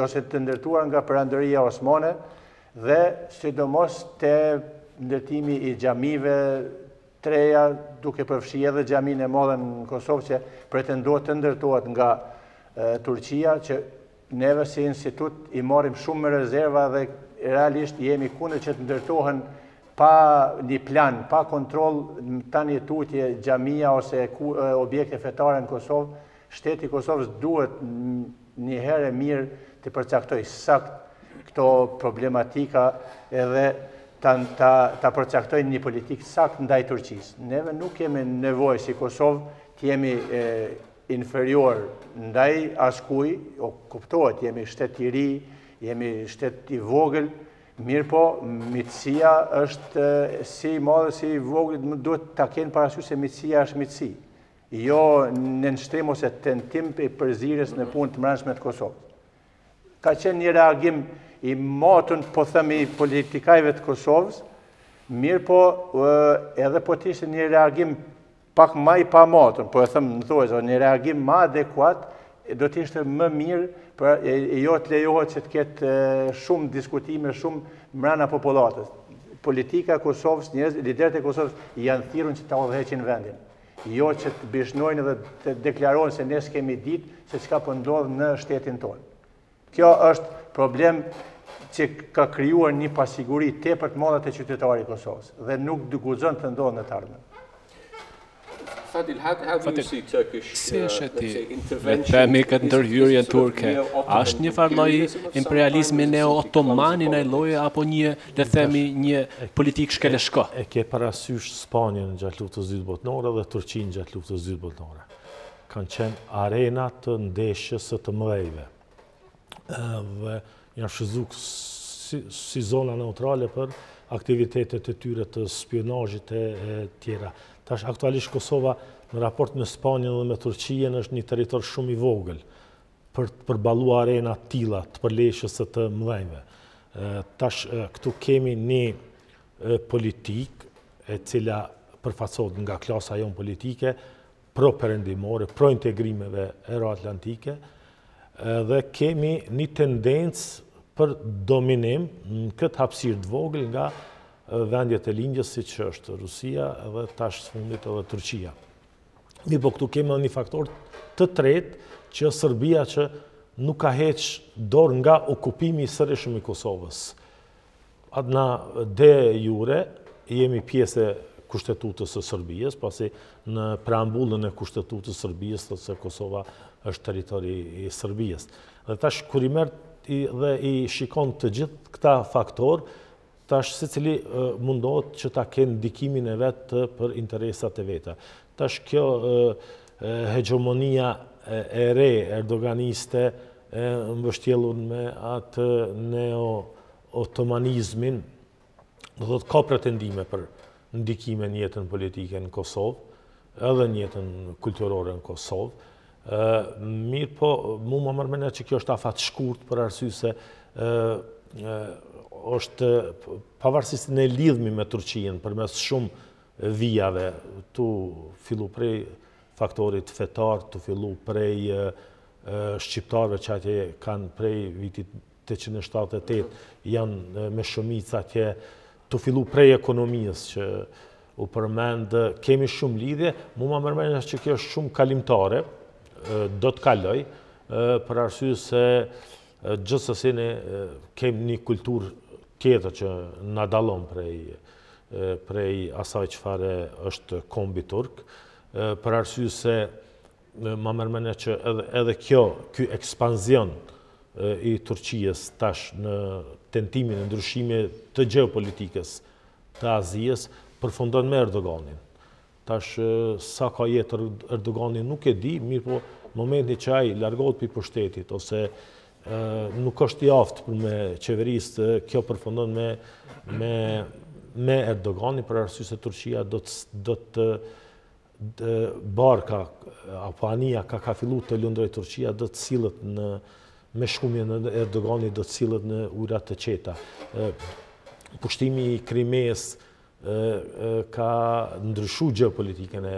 ose të ndërtuar nga Perandëria Osmane, dhe sidomos te ndërtimi I xhamive treja, duke përfshi edhe xhamin e madhe në Kosovë që pretendohet të ndërtohet nga Turqia, që neve si institut I marrim shumë me rezerva dhe realisht jemi kundër që të ndërtohen pa një plan, pa kontroll, tani tutje xhamia ose objekte fetare në Kosovë. Shteti I Kosovës duhet një herë mirë të përcaktoj sakt këto problematika edhe ta përcaktojnë një politikë sakt ndaj Turqisë. Neve nuk kemi nevojë si Kosovë të jemi inferior ndaj askuj, kuptohet, jemi shtet I ri, jemi shtet I vogël, mirë po, mitësia është si madhe si I vogël, duhet ta kenë parasysh se mitësia është mitësi. Jo në nënshtrim ose tentim I përzierjes në punë të brendshme të Kosovës. Ka qenë një reagim I matun, po themi, politikajve të Kosovës, mirë po edhe po të ishte një reagim pak ma I pa matun, po e thëmë në thojë, një reagim ma adekuat, do të ishte më mirë, për jo të lejohet që të ketë shumë diskutime, shumë mbrana popullatës. Politika e Kosovës, liderët e Kosovës janë thirrur që ta udhëheqin vendin. Jo që të bishnojnë dhe të deklarojnë se ne s'kemi ditë se çka po ndodh në shtetin tonë. Kjo është problem që ka krijuar një pasiguri tepër të madhe te qytetarit e Kosovës dhe nuk guxon të ndodhë në të ardhmen. Fadil, how do you see Turkish me këtë ndërhyrje turke? Është një farë lloj imperializmi neo-otoman I kësaj lloje apo një, le të themi, një politikë shkeleshko? E ke parasysh Spanjën gjatë luftës së dytë botërore dhe Turqinë gjatë luftës së dytë botërore. Kanë qenë arena të ndeshjes së të mëdhejve. Dhe janë shfrytzuar si zona neutrale për aktivitetet e tyre të spionazhit e tjera. Tash aktualisht Kosova në raport me Spanjën dhe me Turqinë është një territor shumë I vogël për të përballuar arena të tilla të përleshjes së të mëdhenjve. Tash këtu kemi një politikë e cila përfaqësohet nga klasa jonë politike, pro-perëndimore, pro-integrimeve euroatlantike, dhe kemi një tendencë për dominim në këtë hapësirë të vogël nga vendjet e lindjes, siç është Rusia dhe tash së fundit edhe Turqia. Po këtu kemi një faktor të tretë, që Serbia që nuk ka heq dorë nga okupimi i sërishëm i Kosovës. Na de jure jemi pjesë e kushtetutës së Serbisë, pasi në preambullën e kushtetutës së Serbisë thotë se Kosova është territori i Serbisë. Dhe tash kur i merr dhe i shikon të gjithë këta faktor, tash secili mundohet që ta kenë ndikimin e vet për interesat e veta. Tash kjo hegemonia e re erdoganiste mbështjellur me atë neo-otomanizmin, do thotë ka pretendime për ndikime në jetën politike në Kosovë, edhe në jetën kulturore në Kosovë. Mirë po, mu më mërmene që kjo është afat shkurt për arsye se është pavarësisht ne lidhmi me Turqinë përmes shumë vijave, tu fillu prej faktorit fetar, tu fillu prej shqiptarëve që atje kanë prej vitit 878, janë me shumicë atje, tu fillu prej ekonomisë që u përmend, kemi shumë lidhje, mu më mërmene që kjo është shumë kalimtare, do të kaloj, për arsye se gjithsesi ne kemi një kulturë tjetër që na dallon prej asaj çfarë është kombi turk, për arsye se ma mërmene që edhe ky ekspanzion i Turqijës tash në tentimin e ndryshimit të gjeopolitikës të Azijës përfundon me Erdoganin. Tash sa ka jetë Erdogani nuk e di, mirë po momenti që ai largohet pi pushtetit ose nuk është i aftë për me qeverisë, kjo përfundon me Erdogani për arsye se Turqia do të barka apo anija ka fillu të lundroj Turqia do të sillet me shkumjen e Erdoganit do të sillet në ujrat të qeta. Pushtimi i Krimeës ka ndryshu gjeopolitikën e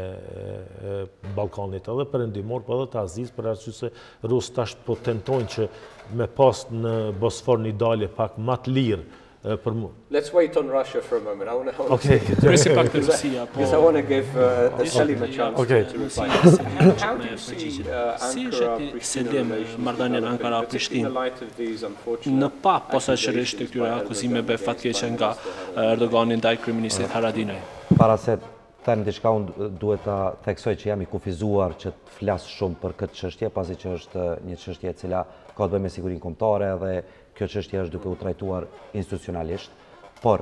Ballkanit edhe perëndimor, po edhe të Azisë, për arsye se Rusë tash po tentojnë që me pas në Bosfor një dalje pak më të lirë. Let's wait on Russia for a moment. I want to Presim pak të Rusia, because I want to give Selim a chance to reply. How do you see Ankara-Pristina marrëdhënien Ankara-Prishtinë in the light of these unfortunate në pa posaçërisht të këtyre akuzimeve fatkeqe nga Erdogani ndaj kryeministrit Haradinaj? Para se them diçka, unë duhet ta theksoj që jam i kufizuar që të flas shumë për këtë çështje, pasi që është një çështje e cila ka të bëjë me sigurinë kombëtare dhe kjo çështje është duke u trajtuar institucionalisht, por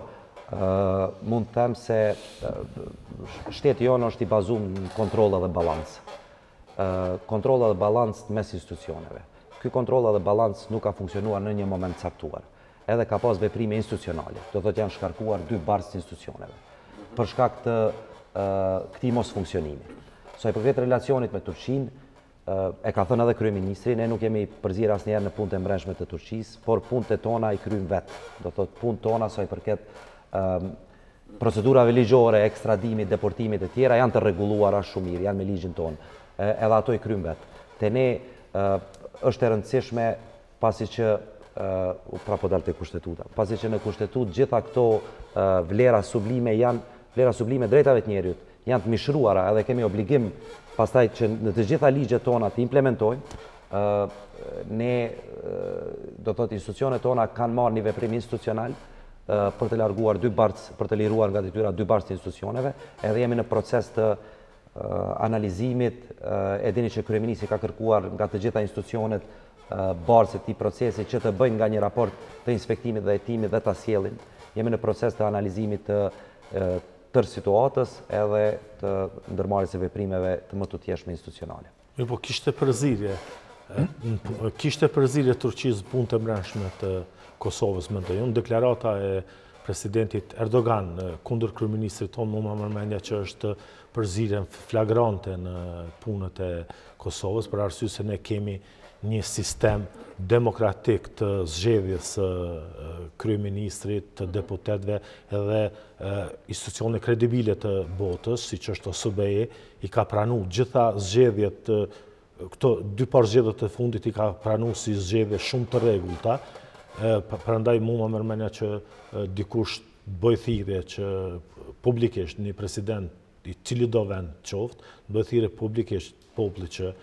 mund të them se shteti jonë është i bazuar në kontroll dhe balans. Kontroll dhe balans mes institucioneve. Ky kontroll dhe balans nuk ka funksionuar në një moment caktuar. Edhe ka pas veprime institucionale, do thotë janë shkarkuar dy barës të institucioneve për shkak të këtij mos funksionimi. Sa i përket relacionit me Turqinë, e ka thënë edhe kryeministri, ne nuk jemi përzir asnjëherë në punët e mbrëmshme të Turqisë, por punët e tona i kryjm vetë. Do thotë punët tona sa i përket procedurave ligjore, ekstradimit, deportimit e tjera janë të rregulluara shumë mirë, janë me ligjin tonë. Edhe ato i kryjm vetë. Te ne është e rëndësishme pasi që pra po dal te kushtetuta. Pasi që në kushtetutë gjitha këto vlera sublime janë vlera sublime drejtave të njerëzit, janë të mishruara edhe kemi obligim pastaj që në të gjitha ligjet tona të implementojmë. Ne do thotë institucionet tona kanë marrë një veprim institucional për të larguar për të liruar nga detyra dy barës të institucioneve, edhe jemi në proces të analizimit, e dini që kryeministri ka kërkuar nga të gjitha institucionet barës e këtij procesi që të bëjnë nga një raport të inspektimit dhe hetimit dhe ta sjellin. Jemi në proces të analizimit të tërë situatës edhe të ndërmarrjes së veprimeve të më të tjeshme institucionale. Po kishte përzirje Turqisë punë të mbrëmshme të Kosovës, mendoj unë. Deklarata e presidentit Erdogan kundër kryeministrit tonë, mu më mërmendja që është përzirjen flagrante në punët e Kosovës, për arsye se ne kemi një sistem demokratik të zgjedhjes kryeministrit, të deputetëve edhe institucione kredibile të botës, siç është OSBE, i ka pranuar gjitha zgjedhjet, këto dy par zgjedhjet e fundit i ka pranuar si zgjedhje shumë të rregullta. Prandaj mu më mërmenja që dikush bëj thirrje që publikisht një president i cili do vend qoftë, bëj thirrje publikisht popullit që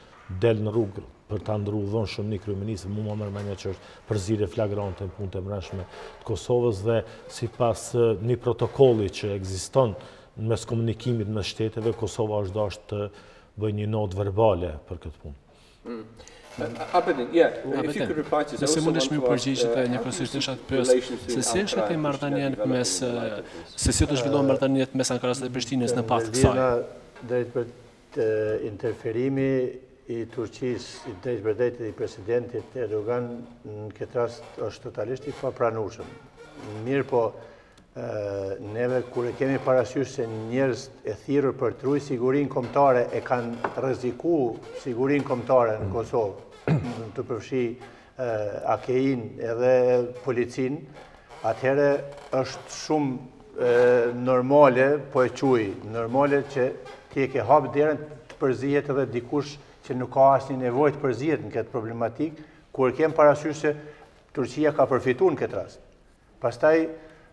del në rrugë për ta ndërruar dhunshëm një kryeminist, mu më mërmenja që është përzierje flagrante në punët e mbrëmshme të Kosovës dhe sipas një protokolli që ekziston mes komunikimit mes shteteve, Kosova është dashur të bëjë një notë verbale për këtë punë. Nëse mundesh më përgjigjet e njëkohësisht isha të pyes se si është këtë marrëdhënien mes se si do zhvillohen marrëdhëniet mes Ankaras dhe Prishtinës në pas kësaj. Drejt për interferimi i Turqisë, i drejt për drejt i presidentit Erdogan në këtë rast është totalisht i papranueshëm. Mirë po, neve kur e kemi parasysh se njerëz e thirrur për të ruajtur sigurinë kombëtare e kanë rrezikuar sigurinë kombëtare në Kosovë, të përfshi AKI-n edhe policinë, atëherë është shumë normale, po e quaj, normale që ti e ke hapë derën të përzihet edhe dikush që nuk ka asnjë nevojë të përzihet në këtë problematik, kur kem parasysh se Turqia ka përfituar në këtë rast. Pastaj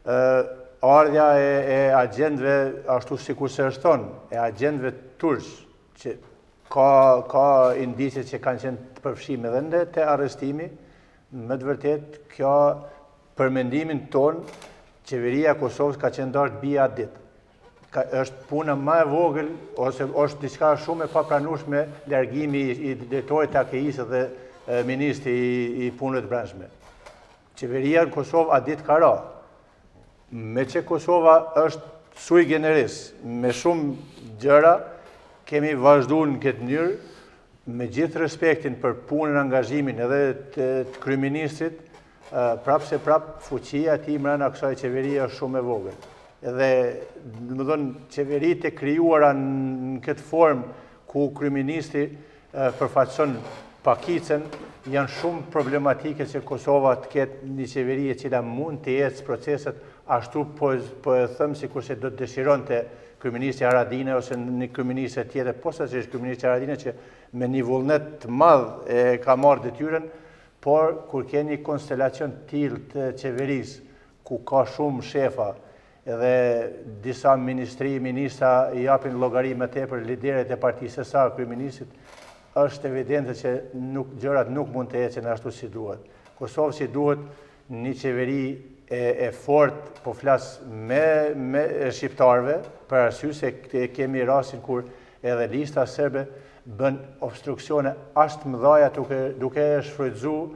ardhja e agjentëve, ashtu sikur se është thonë, e agjentëve turq, që ka indicie që kanë qenë të përfshirë edhe në te arrestimi, me të vërtet, kjo për mendimin ton, qeveria e Kosovës ka qenë darë të bija atë ditë. Është puna më e vogël, ose është diçka shumë e papranueshme largimi i drejtorit të AKI-s dhe ministri i punëve të brendshme. Qeveria në Kosovë atë ditë ka ra. Me që Kosova është sui generis, me shumë gjëra, kemi vazhduar në këtë mënyrë, me gjithë respektin për punën, angazhimin edhe të kryeministrit, prapë se prapë fuqia e tij mbrana kësaj qeverie është shumë e vogël. Edhe, domethënë, qeveritë e krijuara në këtë formë ku kryeministri përfaqëson pakicën, janë shumë problematike që Kosova të ketë një qeveri e cila mund të ecë proceset ashtu po e thëmë sikur se do të dëshironte kryeministri Haradinaj ose një kryeminist tjetër, posaçërisht kryeministri Haradinaj që me një vullnet të madh e ka marrë detyrën, por kur ke një konstelacion të tillë të qeverisë ku ka shumë shefa edhe disa ministra i japin llogari më tepër liderët e partisë së saj kryeministit, është evidente që gjërat nuk mund të ecën ashtu si duhet. Kosovë si duhet një qeveri e fort, po flas me shqiptarëve, për arsye se kemi rastin kur edhe lista serbe bën obstruksione aq të mëdha duke shfrytzuar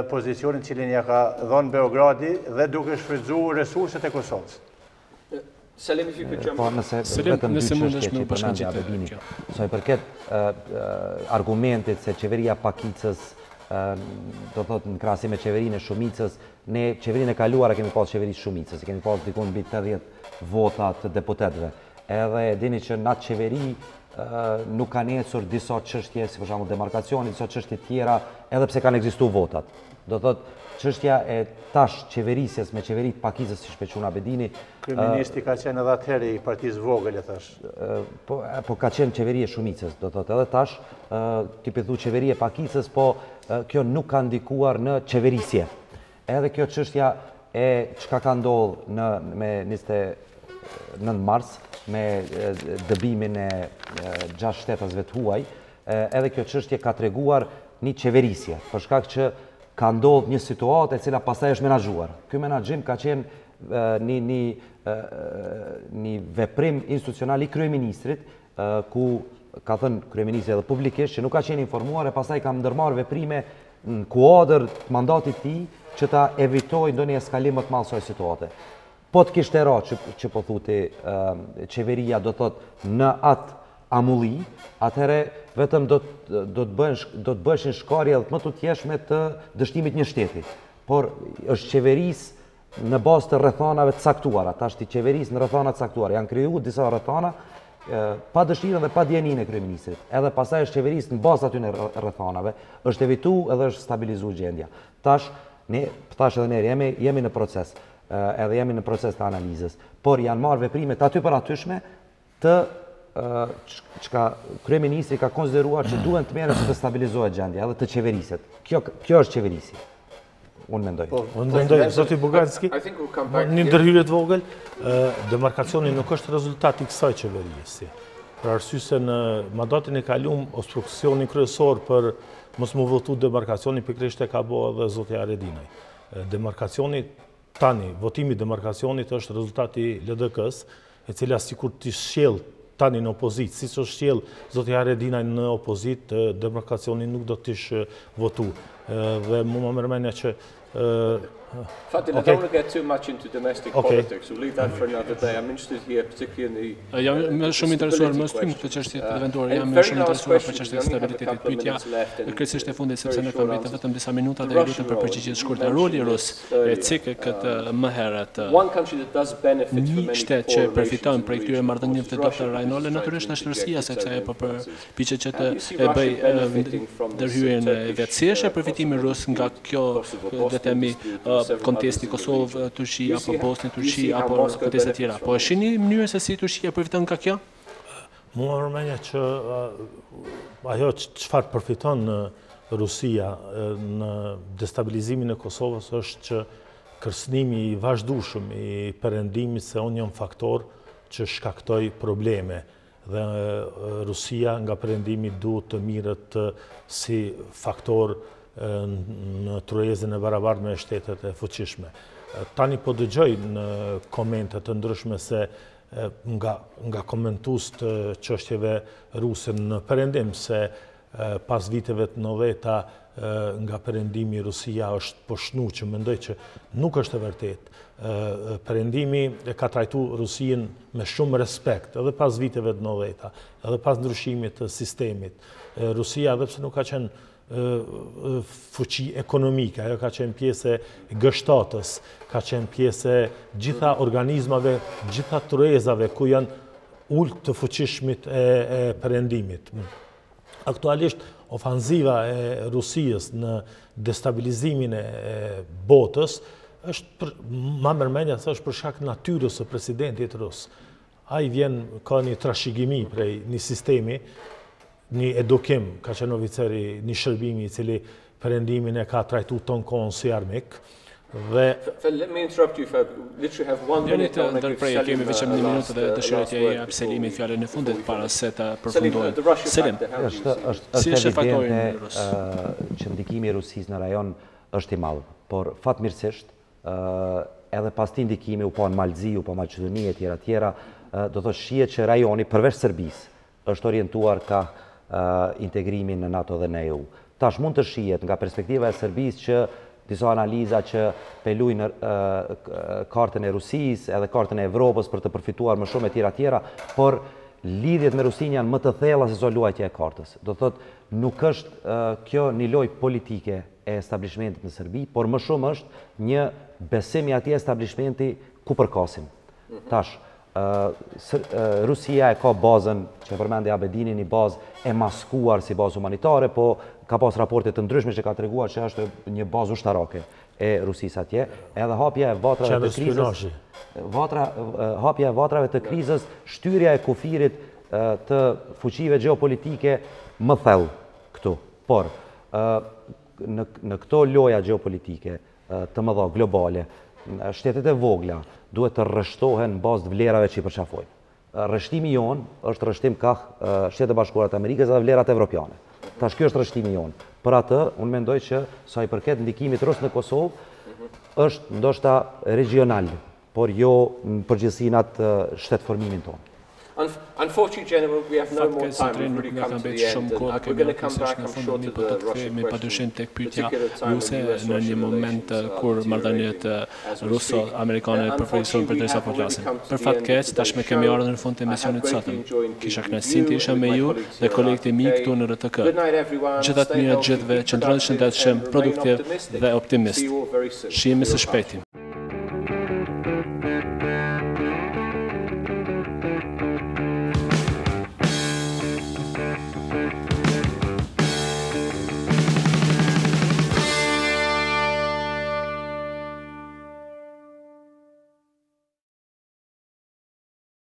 pozicionin cilin ja ka dhënë Beogradi dhe duke shfrytzuar resurset e Kosovës. Selim, if you could jump in. Nëse mundesh me përshkëndijë. Sa i përket argumentit se qeveria Pakicës do thotë në krahasim me qeverinë e shumicës, ne qeverinë e kaluar kemi pas qeveri shumicës, kemi pas diku mbi 80 vota të deputetëve. Edhe dini që në atë qeveri nuk kanë ecur disa çështje, si për shembull demarkacioni, disa çështje tjera, edhe pse kanë ekzistuar votat. Do thotë çështja e tash qeverisjes me qeveritë Pakicës, si shpequna Bedini. Kryeministri ka qenë edhe atëherë i partisë vogël, e thash. Po ka qenë qeveri e shumicës, do thotë edhe tash ti pithu qeveri e Pakicës, po kjo nuk ka ndikuar në qeverisje. Edhe kjo çështja e çka ka ndodhur me 29 mars me dëbimin e 6 shtetësve të huaj, edhe kjo çështje ka treguar një qeverisje, për shkak që ka ndodhur një situatë e cila pastaj është menaxhuar. Ky menaxhim ka qenë një veprim institucional i kryeministrit, ku ka thënë kryeministri edhe publikisht që nuk ka qenë informuar e pastaj ka ndërmarrë veprime në kuadër të mandatit të tij që ta evitojë ndonjë eskalim më të madh kësaj situate. Po të kishte ra që po thuti qeveria do thotë në atë amulli, atëherë vetëm do të bëheshin shkarje më të tjeshme të dështimit një shteti. Por është qeverisë në bazë të rrethanave të caktuara, tash ti qeverisë në rrethana të caktuara, janë krijuar disa rrethana pa dëshirën dhe pa dieninë e kryeministrit. Edhe pastaj është qeverisë në bazë aty në rrethanave, është evituar edhe është stabilizuar gjendja. Tash edhe ne jemi në proces, edhe jemi në proces të analizës, por janë marrë veprimet aty për atyshme të çka kryeministri ka konsideruar që duhen të merren që të stabilizohet gjendja edhe të qeveriset. Kjo është qeverisi. Unë mendoj, zoti Bugajski, një ndërhyrje të vogël, demarkacioni nuk është rezultati i kësaj qeverisje. Për arsye se në mandatin e kaluar obstruksioni kryesor për mos mu votu demarkacioni pikërisht e ka bërë edhe zoti Haredinaj. Demarkacioni tani, votimi i demarkacionit është rezultati i LDK-s, e cila sikur të sjell tani në opozit, si që sjell zoti Haredinaj në opozit, demarkacioni nuk do të ishte votu. Dhe mu më mërmenja që I don't want to get too much into domestic politics. We'll leave that for another day. I'm interested here, particularly in the Jam shumë interesuar më së këtë çështje të vendore. Jam shumë interesuar për çështjen e stabilitetit. Pyetja kryesisht e fundit sepse ne kemi vetëm disa minuta dhe lutem për përgjigje të shkurtë. Roli rus e CK këtë më herët. Një shtet që përfiton prej këtyre marrëdhënieve të Dr. Rajnole natyrisht është Rusia, sepse ajo përpiqet që të e bëj ndërhyrjen e vetësisht e përfitimit rus nga kjo le të themi kontesti Kosovë, Turqi, apo Bosni, Turqi, apo konteste tjera. Po e shihni mënyrën se si Turqia përfiton nga kjo? Mua më mendja që ajo çfarë përfiton Rusia në destabilizimin e Kosovës është që kërcënimi i vazhdueshëm i perëndimit se unë jam faktor që shkaktoi probleme dhe Rusia nga perëndimi duhet të mirët si faktor në truezën e barabartë me shtetet e fuqishme. Tani po dëgjoj në komente të ndryshme se nga komentues të çështjeve ruse në perëndim se pas viteve të 90-ta nga perëndimi Rusia është po shnu, që mendoj që nuk është e vërtet. Perëndimi e ka trajtuar Rusin me shumë respekt edhe pas viteve të 90-ta, edhe pas ndryshimit të sistemit. Rusia, edhe pse nuk ka qenë fuqi ekonomike, ajo ka qenë pjesë e G7-s, ka qenë pjesë e gjitha organizmave, gjitha truezave ku janë ulë të fuqishmit e perëndimit. Aktualisht, ofanziva e Rusijës në destabilizimin e botës është, ma mërmenja, është për shkak natyrës së presidentit rus. Ai ka një trashëgimi prej një sistemi, një edukim, ka qenë oficeri, një shërbimi i cili perëndimin e ka trajtu ton kohën si armik. Let me interrupt you, literally have 1 minute. Ndërprej kemi vetëm 1 minutë dhe dëshiroj t'ja jap Selimit fjalën e fundit para se ta përfundojmë. Selim, është evidente që ndikimi i Rusisë në rajon është i madh, por fatmirësisht edhe pas këtij ndikimi u pa në Malzi, u pa Maqedoni e tjera, do të shihet që rajoni përveç Serbisë është orientuar ka integrimin në NATO dhe në EU. Tash mund të shihet nga perspektiva e Serbisë që disa analiza që pelujnë kartën e Rusisë edhe kartën e Evropës për të përfituar më shumë e tjera, por lidhjet me Rusinë janë më të thella se sa luajtja e kartës. Do thotë, nuk është kjo një lojë politike e establishmentit në Serbi, por më shumë është një besim i atij establishmenti ku përkasim. Tash Rusia e ka bazën, që përmendi Abedini, një bazë e maskuar si bazë humanitare, po ka pas raporte të ndryshme që ka treguar që është një bazë ushtarake e Rusisë atje, edhe hapja e vatrave të krizës, hapja e vatrave të krizës, shtyrja e kufirit të fuqive gjeopolitike më thellë këtu. Por në këto loja gjeopolitike të mëdha globale, shtetet e vogla duhet të rreshtohen në bazë të vlerave që i përqafojnë. Rreshtimi jonë është rreshtim ka Shtetet e Bashkuara të Amerikës dhe vlerat evropiane. Tash kjo është rreshtimi jonë. Për atë, unë mendoj që sa i përket ndikimit rus në Kosovë, është ndoshta regional, por jo në përgjithësi atë shtetformimin tonë. Unfortunately, General, we have no more time. We've really come to the end. We're going to come back, I'm sure, to the Russian question at a particular time of në një moment kur marrëdhëniet ruso-amerikane përfaqësohen për drejsa po flasin. Për fat keq, tashmë kemi ardhur në fund të emisionit sotëm. Kisha kënaqësinë të isha me ju dhe kolegët e mi këtu në RTK. Gjithë të mirë gjithëve, qëndroni shëndetshëm, produktiv dhe optimist. Shihemi së shpejti.